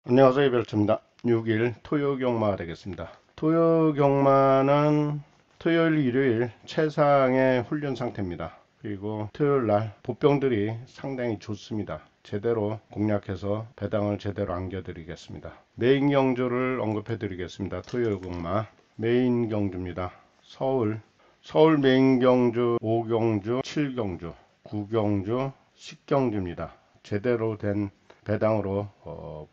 안녕하세요, 별초입니다. 6일 토요 경마가 되겠습니다. 토요 경마는 토요일, 일요일 최상의 훈련 상태입니다. 그리고 토요일 날 보병들이 상당히 좋습니다. 제대로 공략해서 배당을 제대로 안겨드리겠습니다. 메인 경주를 언급해 드리겠습니다. 토요 경마 메인 경주입니다. 서울 메인 경주 5경주, 7경주, 9경주, 10경주입니다. 제대로 된 배당으로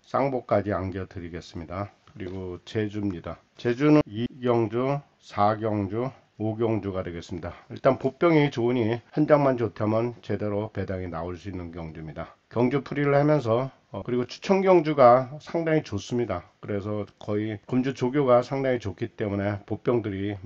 쌍복까지 안겨 드리겠습니다. 그리고 제주입니다. 제주는 2경주, 4경주, 5경주가 되겠습니다. 일단 보병이 좋으니 한 장만 좋다면 제대로 배당이 나올 수 있는 경주입니다. 경주 풀이를 하면서 그리고 추천 경주가 상당히 좋습니다. 그래서 거의 금주 조교가 상당히 좋기 때문에 보병들이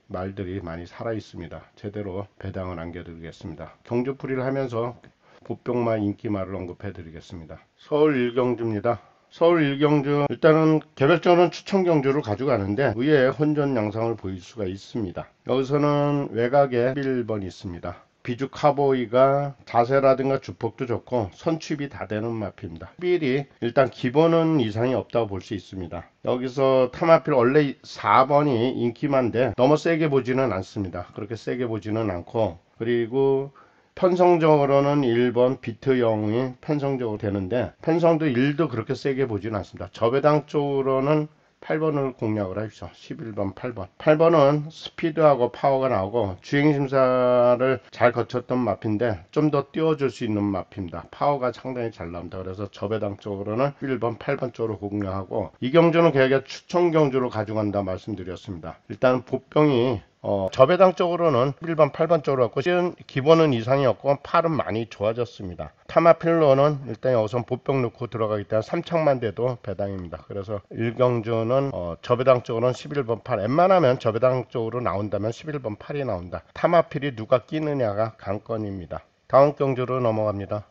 말들이 많이 살아 있습니다. 제대로 배당을 안겨 드리겠습니다. 경주 풀이를 하면서 보병마 인기말을 언급해 드리겠습니다. 서울 1경주입니다. 서울 1경주 일단은 개별적으로는 추천 경주를 가져가는데 의외의 혼전 양상을 보일 수가 있습니다. 여기서는 외곽에 11번이 있습니다. 비주 카보이가 자세라든가 주폭도 좋고 선취입이 다 되는 마피입니다. 11이 일단 기본은 이상이 없다고 볼 수 있습니다. 여기서 타마필 원래 4번이 인기만데 너무 세게 보지는 않습니다. 그렇게 세게 보지는 않고, 그리고 편성적으로는 1번 비트 0이 편성적으로 되는데 편성도 1도 그렇게 세게 보지는 않습니다. 저배당 쪽으로는 8번을 공략을 하십시오. 11번 8번 8번은 스피드하고 파워가 나오고 주행심사를 잘 거쳤던 마피인데 좀 더 띄워줄 수 있는 마피입니다. 파워가 상당히 잘 나옵니다. 그래서 저배당 쪽으로는 11번 8번 쪽으로 공략하고, 이 경주는 계획에 추천 경주로 가져간다 말씀드렸습니다. 일단 보병이 저배당 쪽으로는 1번, 8번 쪽으로 갔고, 기본은 이상이 없고, 팔은 많이 좋아졌습니다. 타마필로는 일단 여기서 보병 넣고 들어가기 때문에 3착만 돼도 배당입니다. 그래서 1경주는 저배당 쪽으로는 11번 8, 웬만하면 저배당 쪽으로 나온다면 11번 8이 나온다. 타마필이 누가 끼느냐가 관건입니다. 다음 경주로 넘어갑니다.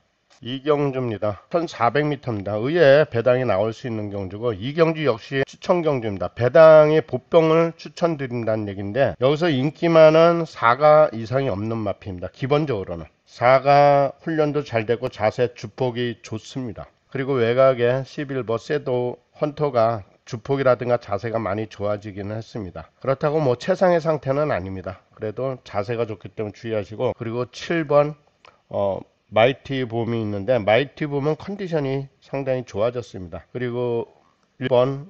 2경주입니다. 1400m입니다. 의외에 배당이 나올 수 있는 경주고, 이 경주 역시 추천 경주입니다. 배당의 보병을 추천드린다는 얘기인데, 여기서 인기 많은 4가 이상이 없는 마피입니다. 기본적으로는 4가 훈련도 잘 되고 자세 주폭이 좋습니다. 그리고 외곽에 11번 세도 헌터가 주폭이라든가 자세가 많이 좋아지기는 했습니다. 그렇다고 뭐 최상의 상태는 아닙니다. 그래도 자세가 좋기 때문에 주의하시고, 그리고 7번 마이티 봄이 있는데, 마이티 봄은 컨디션이 상당히 좋아졌습니다. 그리고 1번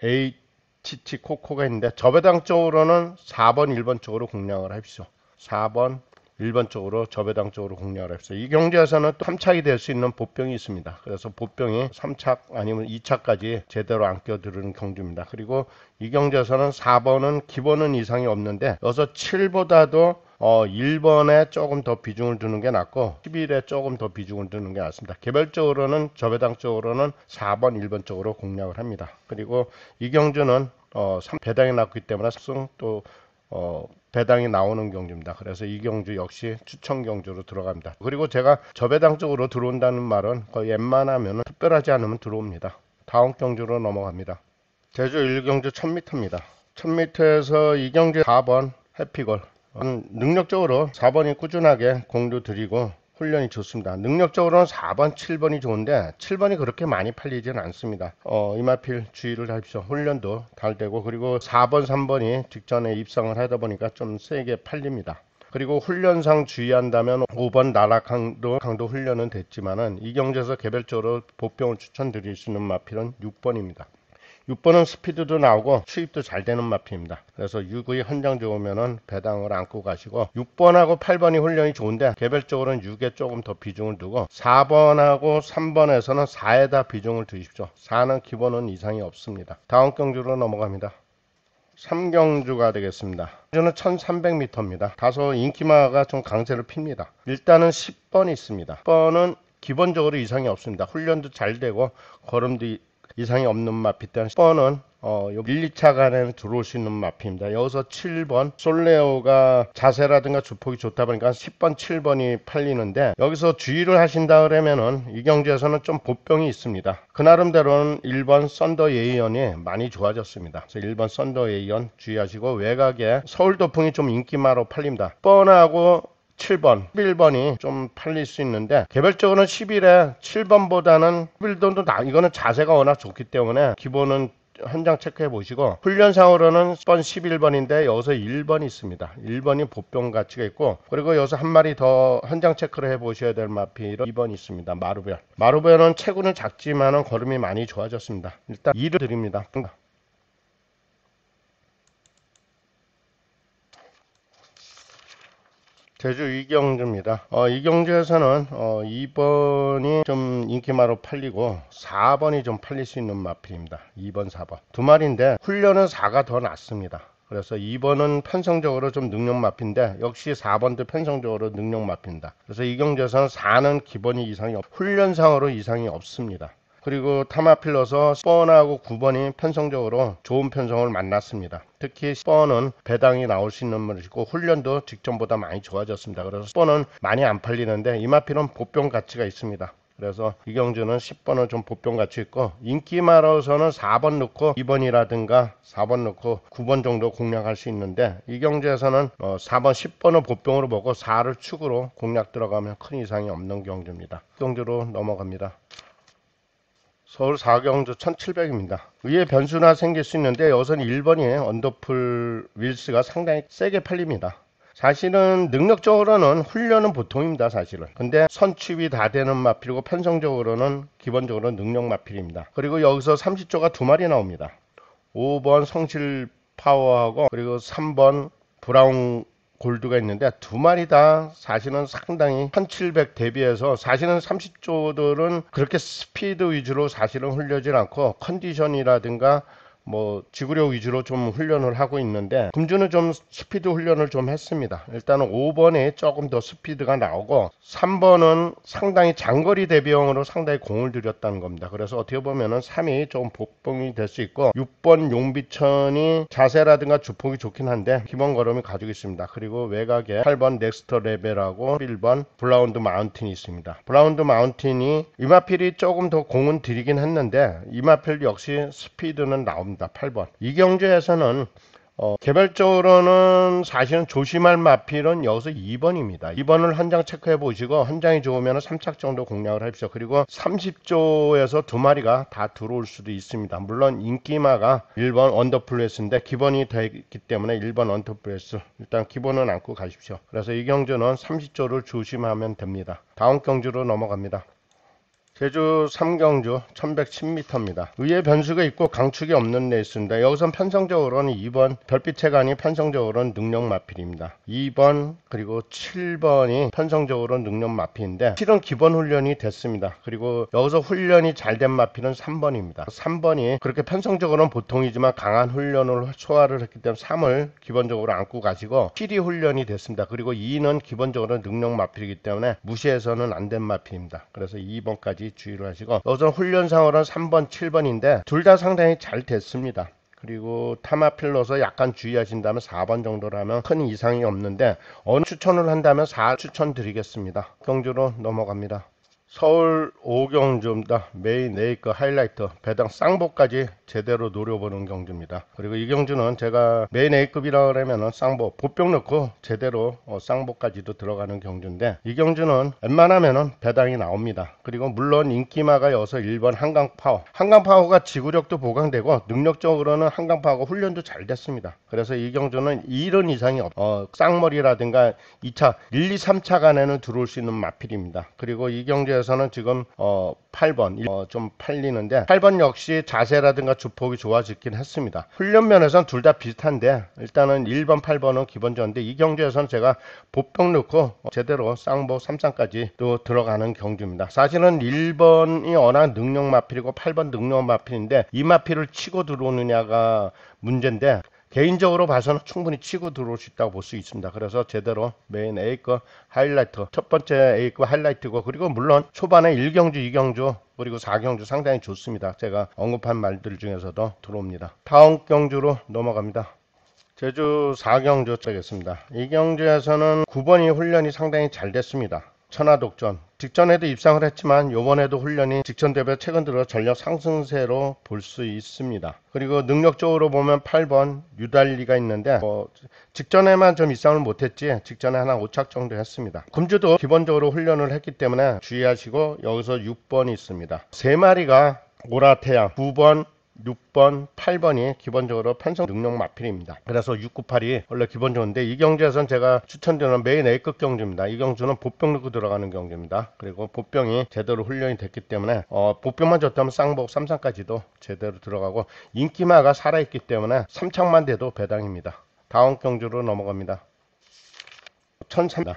H치 코코가 있는데 저배당 쪽으로는 4번 1번 쪽으로 공략을 하십시오. 4번 1번 쪽으로 저배당 쪽으로 공략을 하십시오. 이 경주에서는 또 3착이 될 수 있는 보병이 있습니다. 그래서 보병이 3착 아니면 2착까지 제대로 안 껴들는 경주입니다. 그리고 이 경주에서는 4번은 기본은 이상이 없는데 여기서 7보다도 1번에 조금 더 비중을 두는 게 낫고 11에 조금 더 비중을 두는 게 낫습니다. 개별적으로는 저배당 쪽으로는 4번 1번 쪽으로 공략을 합니다. 그리고 이 경주는 배당이 났기 때문에 또 배당이 나오는 경주입니다. 그래서 이 경주 역시 추천 경주로 들어갑니다. 그리고 제가 저배당 쪽으로 들어온다는 말은 거의 웬만하면 특별하지 않으면 들어옵니다. 다음 경주로 넘어갑니다. 제주 1경주 1000m입니다. 1000m에서 이 경주 4번 해피걸, 능력적으로 4번이 꾸준하게 공도 드리고 훈련이 좋습니다. 능력적으로는 4번, 7번이 좋은데 7번이 그렇게 많이 팔리지는 않습니다. 이마필 주의를 하십시오. 훈련도 잘 되고, 그리고 4번, 3번이 직전에 입상을 하다 보니까 좀 세게 팔립니다. 그리고 훈련상 주의한다면 5번 나락강도 훈련은 됐지만은 이 경주에서 개별적으로 보병을 추천드릴 수 있는 마필은 6번입니다. 6번은 스피드도 나오고 추입도 잘 되는 마피입니다. 그래서 6의 헌장 좋으면은 배당을 안고 가시고, 6번하고 8번이 훈련이 좋은데 개별적으로는 6에 조금 더 비중을 두고 4번하고 3번에서는 4에다 비중을 두십시오. 4는 기본은 이상이 없습니다. 다음 경주로 넘어갑니다. 3경주가 되겠습니다. 경주는 1300m입니다. 다소 인기마가 좀 강세를 핍니다. 일단은 10번이 있습니다. 10번은 기본적으로 이상이 없습니다. 훈련도 잘 되고 걸음도 이상이 없는 마피 때문에 10번은 1, 2차 간에 들어올 수 있는 마피입니다. 여기서 7번 솔레오가 자세라든가 주폭이 좋다 보니까 10번, 7번이 팔리는데, 여기서 주의를 하신다 그러면은 이 경주에서는 좀 보병이 있습니다. 그 나름대로는 1번 썬더 예이언이 많이 좋아졌습니다. 그래서 1번 썬더 예이언 주의하시고, 외곽에 서울 도풍이 좀 인기마로 팔립니다. 10번하고 7번, 11번이 좀 팔릴 수 있는데 개별적으로는 11에 7번보다는 11번도 이거는 자세가 워낙 좋기 때문에 기본은 현장 체크해 보시고, 훈련상으로는 10번 11번인데 여기서 1번이 있습니다. 1번이 보병 가치가 있고, 그리고 여기서 한 마리 더 현장 체크를 해 보셔야 될 마필은 2번이 있습니다. 마루별. 마루별은 체구는 작지만은 걸음이 많이 좋아졌습니다. 일단 2를 드립니다. 제주 이경주입니다. 이경주에서는 2번이 좀 인기마로 팔리고 4번이 좀 팔릴 수 있는 마필입니다. 2번, 4번. 두 마리인데 훈련은 4가 더 낫습니다. 그래서 2번은 편성적으로 좀 능력 마피인데 역시 4번도 편성적으로 능력 마피입니다. 그래서 이경주에서는 4는 기본이 이상이 훈련상으로 이상이 없습니다. 그리고 타마필러서 10번하고 9번이 편성적으로 좋은 편성을 만났습니다. 특히 10번은 배당이 나올 수 있는 것이고 훈련도 직전보다 많이 좋아졌습니다. 그래서 10번은 많이 안 팔리는데 이마필은 보병 가치가 있습니다. 그래서 이경주는 10번은 좀 보병 가치 있고, 인기마로서는 4번 넣고 2번이라든가 4번 넣고 9번 정도 공략할 수 있는데 이경주에서는 4번 10번을 보병으로 보고 4를 축으로 공략 들어가면 큰 이상이 없는 경주입니다. 경주로 넘어갑니다. 서울 4경주 1700입니다. 위에 변수나 생길 수 있는데 여기서는 1번이 언더풀 윌스가 상당히 세게 팔립니다. 사실은 능력적으로는 훈련은 보통입니다. 사실은. 근데 선취비 다 되는 마필이고 편성적으로는 기본적으로 능력 마필입니다. 그리고 여기서 30조가 두 마리 나옵니다. 5번 성실 파워하고 그리고 3번 브라운 골드가 있는데 두 마리 다 사실은 상당히 1700 대비해서 사실은 30조들은 그렇게 스피드 위주로 사실은 훈련하지 않고 컨디션이라든가 뭐 지구력 위주로 좀 훈련을 하고 있는데 금주는 좀 스피드 훈련을 좀 했습니다. 일단은 5번에 조금 더 스피드가 나오고 3번은 상당히 장거리 대비형으로 상당히 공을 들였다는 겁니다. 그래서 어떻게 보면은 3이 좀 복봉이 될 수 있고 6번 용비천이 자세라든가 주폭이 좋긴 한데 기본 걸음이 가지고 있습니다. 그리고 외곽에 8번 넥스터 레벨하고 1번 블라운드 마운틴이 있습니다. 블라운드 마운틴이 이마필이 조금 더 공은 들이긴 했는데 이마필 역시 스피드는 나옵니다. 8번. 이경주에서는 개별적으로는 사실은 조심할 마필은 여기서 2번입니다. 2번을 현장 체크해 보시고 현장이 좋으면 3착 정도 공략을 하십시오. 그리고 30조에서 두 마리가 다 들어올 수도 있습니다. 물론 인기마가 1번 언더플레스인데 기본이 되기 때문에 1번 언더플레스 일단 기본은 안고 가십시오. 그래서 이 경주는 30조를 조심하면 됩니다. 다음 경주로 넘어갑니다. 제주 3경주 1110m입니다. 위에 변수가 있고 강축이 없는 레이스인데 여기선 편성적으로는 2번 별빛의 간이 편성적으로는 능력 마필입니다. 2번 그리고 7번이 편성적으로 능력 마필인데 실은 기본 훈련이 됐습니다. 그리고 여기서 훈련이 잘 된 마필은 3번입니다. 3번이 그렇게 편성적으로는 보통이지만 강한 훈련을 소화를 했기 때문에 3을 기본적으로 안고 가시고 7이 훈련이 됐습니다. 그리고 2는 기본적으로 능력 마필이기 때문에 무시해서는 안 된 마필입니다. 그래서 2번까지 주의를 하시고 여기서 훈련상으로는 3번 7번인데 둘 다 상당히 잘 됐습니다. 그리고 타마필러서 약간 주의하신다면 4번 정도라면 큰 이상이 없는데 어느 추천을 한다면 4 추천드리겠습니다. 경주로 넘어갑니다. 서울 5경주입니다. 메인 A급 하이라이트 배당 쌍보까지 제대로 노려보는 경주입니다. 그리고 이 경주는 제가 메인 A급이라 그러면은 쌍보 보병 넣고 제대로 쌍보까지도 들어가는 경주인데 이 경주는 웬만하면은 배당이 나옵니다. 그리고 물론 인기마가 여서 1번 한강파워 한강파워가 지구력도 보강되고 능력적으로는 한강파워가 훈련도 잘 됐습니다. 그래서 이 경주는 1은 이상이 쌍머리라든가 2차 1, 2, 3차 간에는 들어올 수 있는 마필입니다. 그리고 이 경주에 에서는 지금 8번 좀 팔리는데 8번 역시 자세라든가 주폭이 좋아지긴 했습니다. 훈련 면에서는 둘 다 비슷한데 일단은 1번 8번은 기본적인데 이 경주에서는 제가 보병 넣고 제대로 쌍보 3쌍까지 또 들어가는 경주입니다. 사실은 1번이 워낙 능력 마필이고 8번 능력 마필인데 이 마필을 치고 들어오느냐가 문제인데 개인적으로 봐서는 충분히 치고 들어올 수 있다고 볼 수 있습니다. 그래서 제대로 메인 A급 하이라이트 첫 번째 A급 하이라이트고 그리고 물론 초반에 1경주 2경주 그리고 4경주 상당히 좋습니다. 제가 언급한 말들 중에서도 들어옵니다. 다음 경주로 넘어갑니다. 제주 4경주 짜겠습니다. 이 경주에서는 9번이 훈련이 상당히 잘 됐습니다. 천하독전. 직전에도 입상을 했지만 요번에도 훈련이 직전 대비 최근 들어 전력 상승세로 볼 수 있습니다. 그리고 능력적으로 보면 8번 유달리가 있는데 직전에만 좀 입상을 못했지 직전에 하나 5착 정도 했습니다. 금주도 기본적으로 훈련을 했기 때문에 주의하시고 여기서 6번이 있습니다. 3마리가 오라태양 9번 6번, 8번이 기본적으로 편성 능력 마필입니다. 그래서 6, 9, 8이 원래 기본적인데 이 경주에서는 제가 추천드리는 메인 A급 경주입니다. 이 경주는 보병 넣고 들어가는 경주입니다. 그리고 보병이 제대로 훈련이 됐기 때문에 보병만 줬다면 쌍복 3상까지도 제대로 들어가고 인기마가 살아있기 때문에 3창만 돼도 배당입니다. 다음 경주로 넘어갑니다. 1300.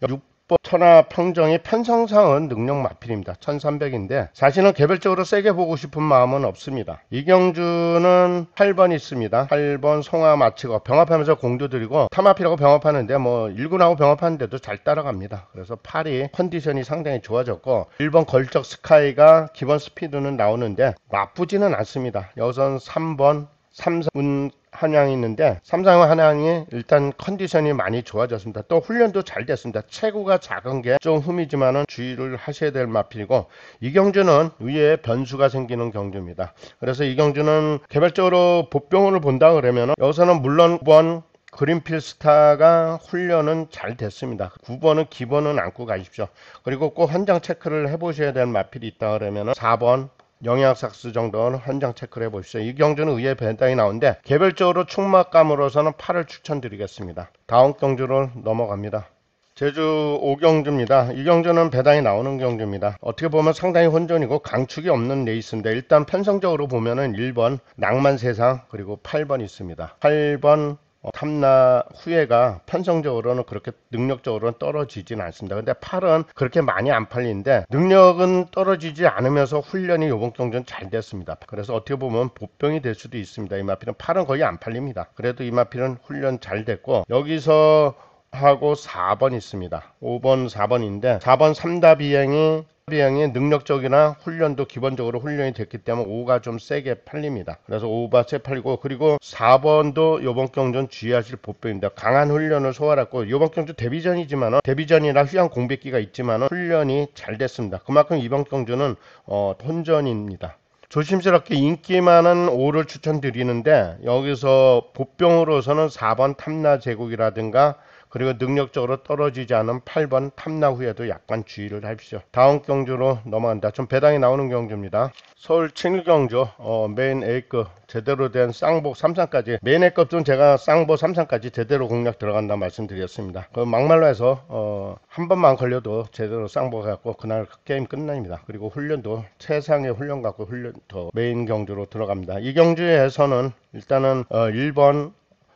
6번 천하평정이 편성상은 능력 마필입니다. 1300인데 사실은 개별적으로 세게 보고 싶은 마음은 없습니다. 이경주는 8번 있습니다. 8번 송화 마치고 병합하면서 공도 들이고 탐합이라고 병합하는데 1군하고 병합하는데도 잘 따라갑니다. 그래서 8이 컨디션이 상당히 좋아졌고 1번 걸적 스카이가 기본 스피드는 나오는데 나쁘지는 않습니다. 여기서는 3번 삼성은 한양이 있는데 삼성은 한양이 일단 컨디션이 많이 좋아졌습니다. 또 훈련도 잘 됐습니다. 체구가 작은 게 좀 흠이지만은 주의를 하셔야 될 마필이고 이 경주는 위에 변수가 생기는 경주입니다. 그래서 이 경주는 개별적으로 보병을 본다 그러면은 여기서는 물론 9번 그린필스타가 훈련은 잘 됐습니다. 9번은 기본은 안고 가십시오. 그리고 꼭 현장 체크를 해보셔야 될 마필이 있다 그러면은 4번 영양삭스 정도는 현장 체크를 해보십시오. 이 경주는 의외 배당이 나오는데 개별적으로 충막감으로서는 8을 추천드리겠습니다. 다음 경주로 넘어갑니다. 제주 5경주입니다. 이 경주는 배당이 나오는 경주입니다. 어떻게 보면 상당히 혼전이고 강축이 없는 레이스인데 일단 편성적으로 보면은 1번 낭만세상 그리고 8번 있습니다. 8번 탐나 후회가 편성적으로는 그렇게 능력적으로는 떨어지진 않습니다. 근데 8은 그렇게 많이 안 팔리는데 능력은 떨어지지 않으면서 훈련이 이번 경주는 잘 됐습니다. 그래서 어떻게 보면 보병이 될 수도 있습니다. 이 마필은 8은 거의 안 팔립니다. 그래도 이 마필은 훈련 잘 됐고 여기서 하고 4번 있습니다. 5번 4번인데 4번 3다 비행이 능력적이나 훈련도 기본적으로 훈련이 됐기 때문에 5가 좀 세게 팔립니다. 그래서 5가 세 팔리고 그리고 4번도 요번 경주는 주의하실 보병입니다. 강한 훈련을 소화했고 요번 경주 데뷔전이지만 데뷔전이라 휴양 공백기가 있지만 훈련이 잘 됐습니다. 그만큼 이번 경주는 혼전입니다. 조심스럽게 인기 많은 5를 추천드리는데 여기서 보병으로서는 4번 탐나 제국이라든가 그리고 능력적으로 떨어지지 않은 8번 탐나 후에도 약간 주의를 하십시오. 다음 경주로 넘어간다. 좀 배당이 나오는 경주입니다. 서울 친일경주 메인 A급 제대로 된 쌍복 3상까지 메인 A급은 제가 쌍복 3상까지 제대로 공략 들어간다 말씀드렸습니다. 그 막말로 해서 한 번만 걸려도 제대로 쌍복 해갖고 그날 게임 끝납니다. 그리고 훈련도 최상의 훈련 갖고 훈련 더 메인 경주로 들어갑니다. 이 경주에서는 일단은 1번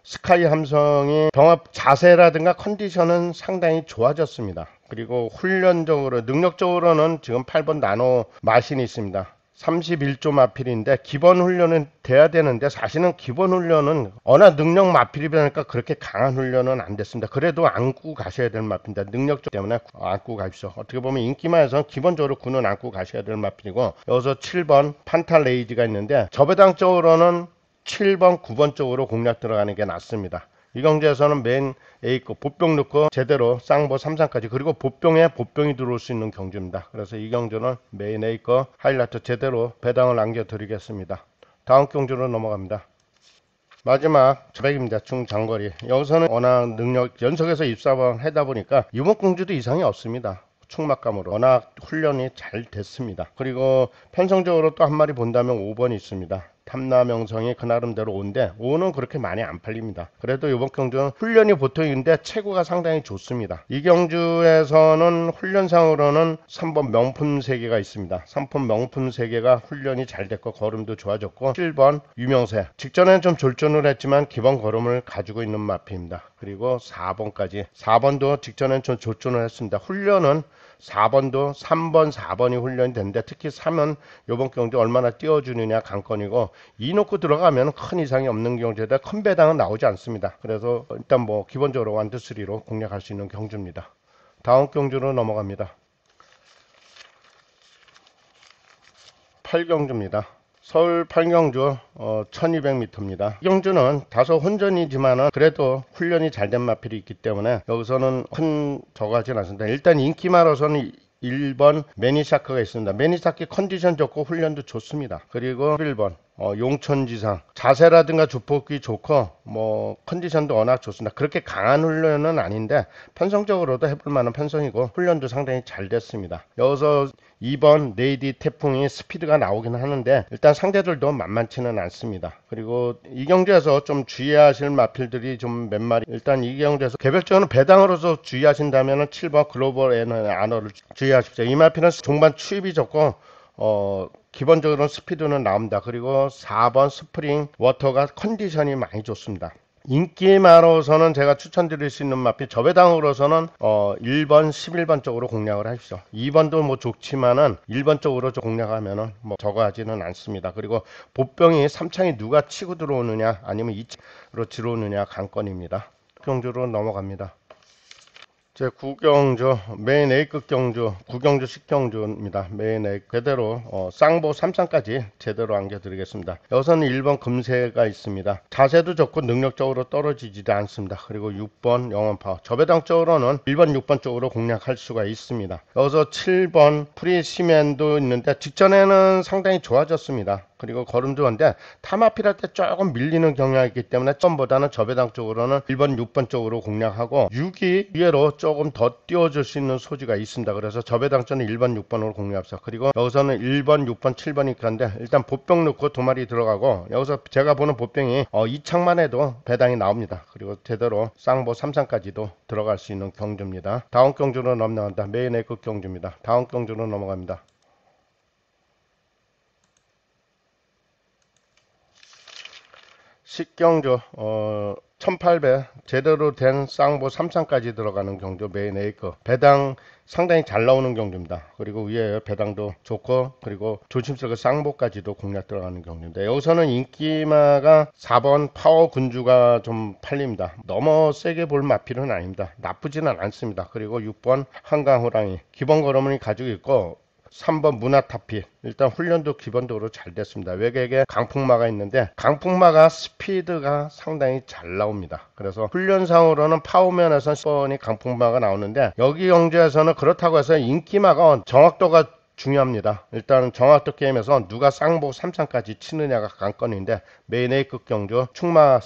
스카이 함성이 병합 자세라든가 컨디션은 상당히 좋아졌습니다. 그리고 훈련적으로 능력적으로는 지금 8번 나노 마신이 있습니다. 31조 마필인데 기본 훈련은 돼야 되는데 사실은 기본 훈련은 워낙 능력 마필이 되니까 그렇게 강한 훈련은 안 됐습니다. 그래도 안고 가셔야 될 마필입니다. 능력적 때문에 안고 가십시오. 어떻게 보면 인기만에서는 기본적으로 9는 안고 가셔야 될 마필이고 여기서 7번 판탈레이지가 있는데 저배당적으로는 7번, 9번 쪽으로 공략 들어가는 게 낫습니다. 이 경주에서는 맨 A급 보병 넣고 제대로 쌍보 3상까지 그리고 보병에 보병이 들어올 수 있는 경주입니다. 그래서 이 경주는 메인 A급 하이라이트 제대로 배당을 남겨드리겠습니다. 다음 경주로 넘어갑니다. 마지막 저백입니다. 중장거리. 여기서는 워낙 능력 연속해서 입사번 하다 보니까 이번 경주도 이상이 없습니다. 충막감으로 워낙 훈련이 잘 됐습니다. 그리고 편성적으로 또 한 마리 본다면 5번이 있습니다. 탐나명성이 그 나름대로 5인데 5는 그렇게 많이 안 팔립니다. 그래도 이번 경주는 훈련이 보통인데 체구가 상당히 좋습니다. 이 경주에서는 훈련상으로는 3번 명품 3개가 있습니다. 3번 명품 3개가 훈련이 잘 됐고 걸음도 좋아졌고 7번 유명세 직전엔 좀 졸전을 했지만 기본 걸음을 가지고 있는 마피입니다. 그리고 4번까지 4번도 직전엔 좀 졸전을 했습니다. 훈련은 4번도 3번 4번이 훈련이 되는데 특히 3은 요번 경주 얼마나 띄워주느냐 관건이고 2 놓고 들어가면 큰 이상이 없는 경주에다 큰 배당은 나오지 않습니다. 그래서 일단 뭐 기본적으로 1, 2, 3로 공략할 수 있는 경주입니다. 다음 경주로 넘어갑니다. 8경주입니다. 서울 팔경주 1200m입니다. 이 경주는 다소 혼전이지만은 그래도 훈련이 잘 된 마필이 있기 때문에 여기서는 큰 저거 하진 않습니다. 일단 인기마로서는 1번 매니샤크가 있습니다. 매니샤크 컨디션 좋고 훈련도 좋습니다. 그리고 1번 용천지상 자세라든가 주폭이 좋고 뭐 컨디션도 워낙 좋습니다. 그렇게 강한 훈련은 아닌데 편성적으로도 해볼 만한 편성이고 훈련도 상당히 잘 됐습니다. 여기서 2번 네이디 태풍이 스피드가 나오긴 하는데 일단 상대들도 만만치는 않습니다. 그리고 이 경주에서 좀 주의하실 마필들이 좀 몇 마리, 일단 이 경주에서 개별적으로 배당으로서 주의하신다면 7번 글로벌 아너를 주의하십시오. 이 마필은 종반 추입이 좋고 기본적으로 스피드는 나옵니다. 그리고 4번 스프링 워터가 컨디션이 많이 좋습니다. 인기마로서는 제가 추천드릴 수 있는 마필 저배당으로서는 1번 11번 쪽으로 공략을 하십시오. 2번도 뭐 좋지만은 1번 쪽으로 공략하면은 뭐 저거 하지는 않습니다. 그리고 보병이 3창이 누가 치고 들어오느냐 아니면 2창으로 들어오느냐 관건입니다. 경주로 넘어갑니다. 제 구경주 메인 A급 경주 구경주 식경주입니다. 메인 A 그대로 쌍보 3창까지 제대로 안겨드리겠습니다. 여기서는 1번 금세가 있습니다. 자세도 좋고 능력적으로 떨어지지 않습니다. 그리고 6번 영원파워 저배당 쪽으로는 1번 6번 쪽으로 공략할 수가 있습니다. 여기서 7번 프리시맨도 있는데 직전에는 상당히 좋아졌습니다. 그리고 걸음도 한데 타마필할 때 조금 밀리는 경향이 있기 때문에 처음보다는 저배당 쪽으로는 1번 6번 쪽으로 공략하고 6이 위로 조금 더 띄워줄 수 있는 소지가 있습니다. 그래서 저배당전은 1번 6번으로 공략합시다. 그리고 여기서는 1번 6번 7번이 있는데 일단 보병 넣고 두 마리 들어가고 여기서 제가 보는 보병이 2창만 해도 배당이 나옵니다. 그리고 제대로 쌍보 3창까지도 들어갈 수 있는 경주입니다. 다음 경주로 넘어간다. 메인 A급 경주입니다. 다음 경주로 넘어갑니다. 식경주 1800 제대로 된 쌍보 3창까지 들어가는 경주 메인 A급 배당 상당히 잘 나오는 경주입니다. 그리고 위에 배당도 좋고 그리고 조심스럽게 쌍보까지도 공략 들어가는 경주인데 여기서는 인기마가 4번 파워 군주가 좀 팔립니다. 너무 세게 볼 마필은 아닙니다. 나쁘지는 않습니다. 그리고 6번 한강호랑이 기본 걸음을 가지고 있고 3번 문화타피 일단 훈련도 기본적으로 잘 됐습니다. 외곽에 강풍마가 있는데 강풍마가 스피드가 상당히 잘 나옵니다. 그래서 훈련상으로는 파워면에서 10번이 강풍마가 나오는데 여기 경주에서는 그렇다고 해서 인기마가 정확도가 중요합니다. 일단 정확도 게임에서 누가 쌍보 3창까지 치느냐가 관건인데 메인 A급 경주 충마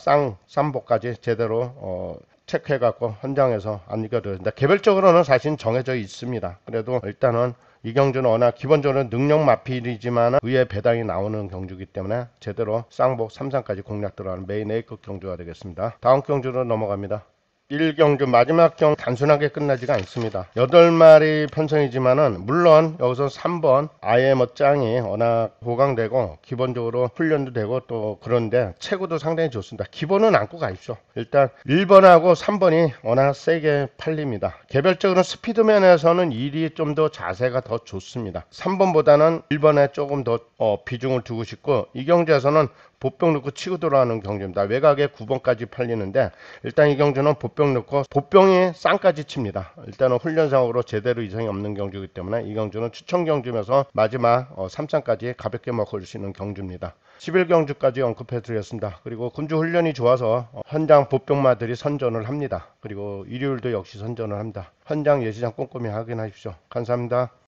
쌍보까지 제대로 체크해갖고 현장에서 안 이겨드립니다. 개별적으로는 사실 정해져 있습니다. 그래도 일단은 이 경주는 워낙 기본적으로 능력 마필이지만 위에 배당이 나오는 경주이기 때문에 제대로 쌍보 3상까지 공략 들어가는 메인 A급 경주가 되겠습니다. 다음 경주로 넘어갑니다. 1경주 마지막 경 단순하게 끝나지가 않습니다. 8마리 편성이지만은 물론 여기서 3번 아예 멋장이 워낙 보강되고 기본적으로 훈련도 되고 또 그런데 체구도 상당히 좋습니다. 기본은 안고 가십시오. 일단 1번하고 3번이 워낙 세게 팔립니다. 개별적으로 스피드면에서는 1이 좀 더 자세가 더 좋습니다. 3번보다는 1번에 조금 더 비중을 두고 싶고 이 경주에서는 보병 넣고 치고 들어가는 경주입니다. 외곽에 9번까지 팔리는데 일단 이 경주는 보병 넣고 보병이 쌍까지 칩니다. 일단은 훈련상으로 제대로 이상이 없는 경주이기 때문에 이 경주는 추천 경주면서 마지막 3창까지 가볍게 먹을 수 있는 경주입니다. 11경주까지 언급해 드렸습니다. 그리고 군주 훈련이 좋아서 현장 보병마들이 선전을 합니다. 그리고 일요일도 역시 선전을 합니다. 현장 예시장 꼼꼼히 확인하십시오. 감사합니다.